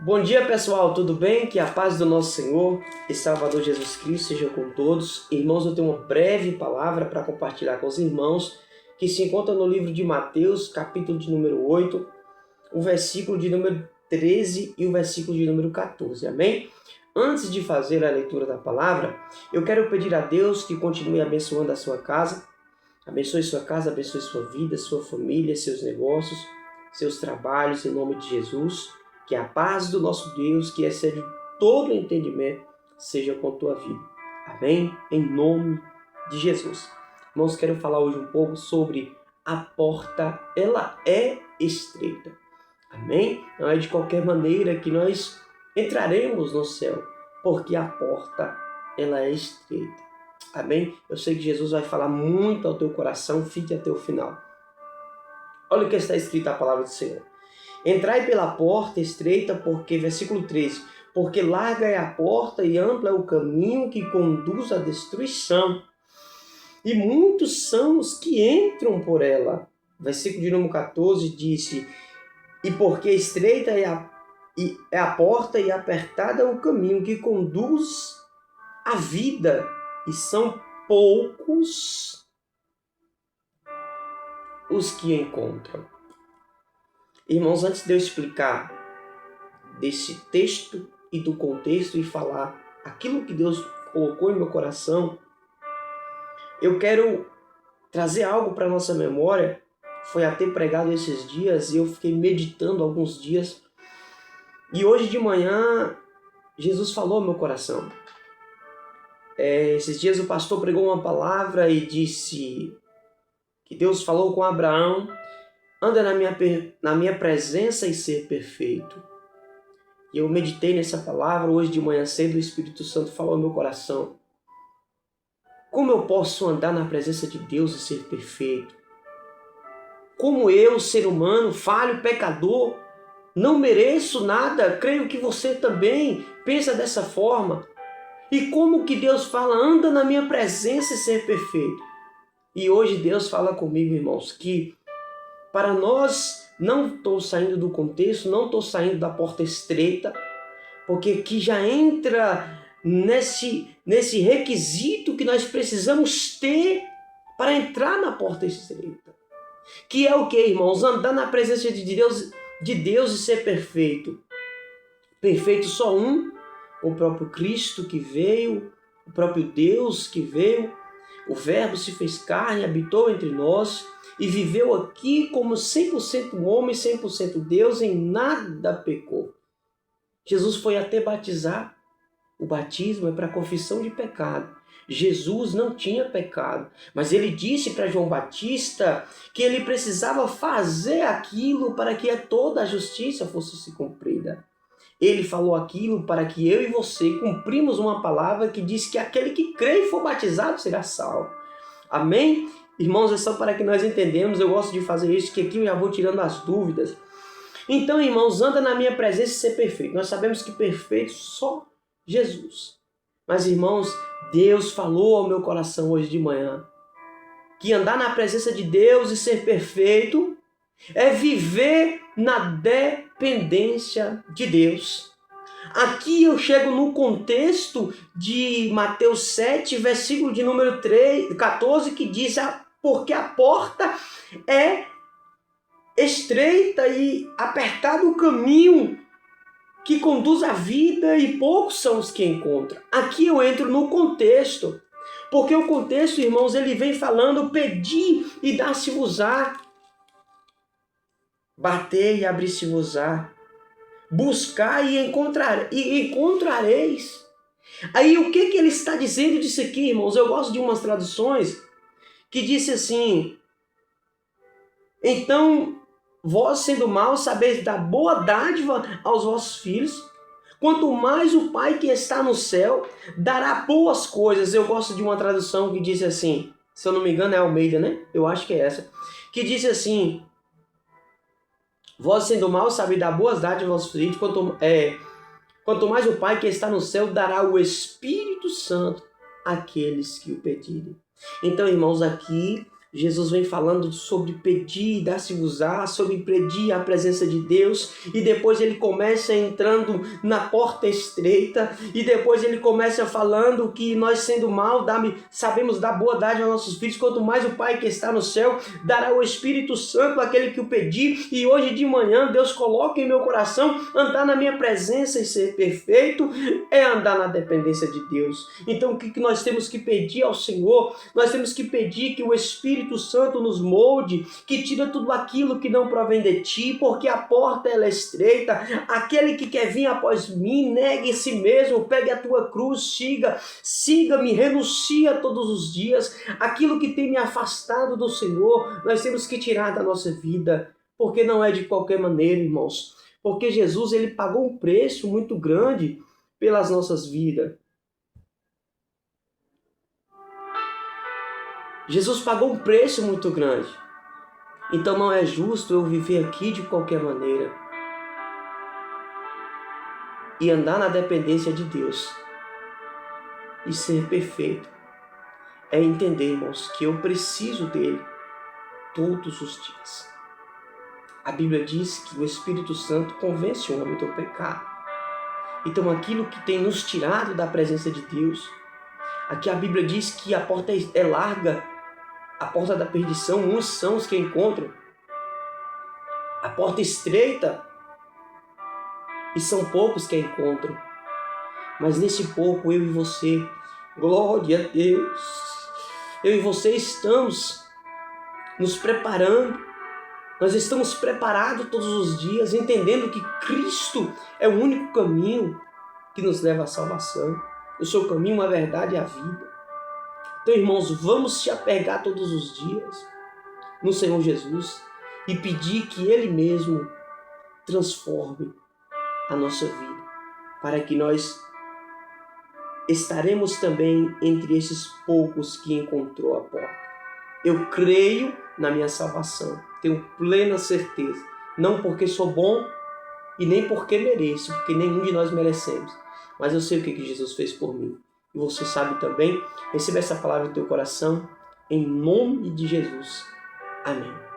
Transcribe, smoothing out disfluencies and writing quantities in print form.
Bom dia, pessoal, tudo bem? Que a paz do nosso Senhor e Salvador Jesus Cristo seja com todos. Irmãos, eu tenho uma breve palavra para compartilhar com os irmãos que se encontra no livro de Mateus, capítulo de número 8, o versículo de número 13 e o versículo de número 14, amém? Antes de fazer a leitura da palavra, eu quero pedir a Deus que continue abençoando a sua casa, abençoe sua casa, abençoe sua vida, sua família, seus negócios, seus trabalhos, em nome de Jesus. Que a paz do nosso Deus, que excede todo entendimento, seja com a tua vida. Amém? Em nome de Jesus. Irmãos, quero falar hoje um pouco sobre a porta, ela é estreita. Amém? Não é de qualquer maneira que nós entraremos no céu, porque a porta, ela é estreita. Amém? Eu sei que Jesus vai falar muito ao teu coração, fique até o final. Olha o que está escrito a palavra do Senhor. Entrai pela porta estreita, porque, versículo 13, porque larga é a porta e amplo é o caminho que conduz à destruição, e muitos são os que entram por ela. Versículo de número 14 disse, e porque estreita é a porta e apertada é o caminho que conduz à vida, e são poucos os que encontram. Irmãos, antes de eu explicar desse texto e do contexto e falar aquilo que Deus colocou em meu coração, eu quero trazer algo para a nossa memória. Foi até pregado esses dias e eu fiquei meditando alguns dias. E hoje de manhã, Jesus falou ao meu coração. Esses dias o pastor pregou uma palavra e disse que Deus falou com Abraão: anda na minha presença e ser perfeito. E eu meditei nessa palavra. Hoje de manhã cedo o Espírito Santo falou ao meu coração. Como eu posso andar na presença de Deus e ser perfeito? Como eu, ser humano, falho, pecador, não mereço nada? Creio que você também pensa dessa forma. E como que Deus fala, anda na minha presença e ser perfeito? E hoje Deus fala comigo, irmãos, que para nós, não estou saindo do contexto, não estou saindo da porta estreita, porque aqui já entra nesse requisito que nós precisamos ter para entrar na porta estreita. Que é o que, irmãos? Andar na presença de Deus e ser perfeito. Perfeito só um, o próprio Cristo que veio, o próprio Deus que veio, o Verbo se fez carne, habitou entre nós, e viveu aqui como 100% homem, 100% Deus, em nada pecou. Jesus foi até batizar. O batismo é para confissão de pecado. Jesus não tinha pecado, mas ele disse para João Batista que ele precisava fazer aquilo para que toda a justiça fosse se cumprida. Ele falou aquilo para que eu e você cumprimos uma palavra que diz que aquele que crê e for batizado será salvo. Amém? Irmãos, é só para que nós entendamos. Eu gosto de fazer isso, que aqui eu já vou tirando as dúvidas. Então, irmãos, anda na minha presença e ser perfeito. Nós sabemos que perfeito só Jesus. Mas, irmãos, Deus falou ao meu coração hoje de manhã que andar na presença de Deus e ser perfeito é viver na dependência de Deus. Aqui eu chego no contexto de Mateus 7, versículo de número 14, que diz, porque a porta é estreita e apertado o caminho que conduz à vida e poucos são os que encontram. Aqui eu entro no contexto, porque o contexto, irmãos, ele vem falando, pedi e dá-se-vos-á, bater e abrir-se-vos-á, buscar e encontrareis. Aí o que ele está dizendo disso aqui, irmãos? Eu gosto de umas traduções que disse assim, então vós sendo maus sabeis dar boa dádiva aos vossos filhos, quanto mais o Pai que está no céu dará boas coisas. Eu gosto de uma tradução que diz assim, se eu não me engano é Almeida, né? Eu acho que é essa, que diz assim, vós sendo maus sabeis dar boas dádivas aos vossos filhos, quanto mais o Pai que está no céu dará o Espírito Santo àqueles que o pedirem. Então, irmãos, aqui Jesus vem falando sobre pedir e dar-se-vos-á, sobre pedir a presença de Deus, e depois ele começa entrando na porta estreita, e depois ele começa falando que nós, sendo mal, sabemos dar boa dádiva aos nossos filhos, quanto mais o Pai que está no céu dará o Espírito Santo àquele que o pedir. E hoje de manhã Deus coloca em meu coração andar na minha presença e ser perfeito é andar na dependência de Deus. Então o que nós temos que pedir ao Senhor? Nós temos que pedir que o Espírito Santo nos molde, que tira tudo aquilo que não provém de ti, porque a porta ela é estreita. Aquele que quer vir após mim, negue a si mesmo, pegue a tua cruz, siga-me, renuncia todos os dias. Aquilo que tem me afastado do Senhor, nós temos que tirar da nossa vida, porque não é de qualquer maneira, irmãos. Porque Jesus ele pagou um preço muito grande pelas nossas vidas. Jesus pagou um preço muito grande. Então não é justo eu viver aqui de qualquer maneira. E andar na dependência de Deus. E ser perfeito. É entender, irmãos, que eu preciso dele todos os dias. A Bíblia diz que o Espírito Santo convence o homem do pecado. Então aquilo que tem nos tirado da presença de Deus. Aqui a Bíblia diz que a porta é larga. A porta da perdição, uns são os que encontram. A porta estreita, e são poucos que a encontram. Mas nesse pouco, eu e você, glória a Deus, eu e você estamos nos preparando. Nós estamos preparados todos os dias, entendendo que Cristo é o único caminho que nos leva à salvação. O seu caminho, a verdade e a vida. Então, irmãos, vamos se apegar todos os dias no Senhor Jesus e pedir que Ele mesmo transforme a nossa vida, para que nós estaremos também entre esses poucos que encontrou a porta. Eu creio na minha salvação, tenho plena certeza, não porque sou bom e nem porque mereço, porque nenhum de nós merecemos, mas eu sei o que Jesus fez por mim. E você sabe também, receba essa palavra no teu coração, em nome de Jesus. Amém.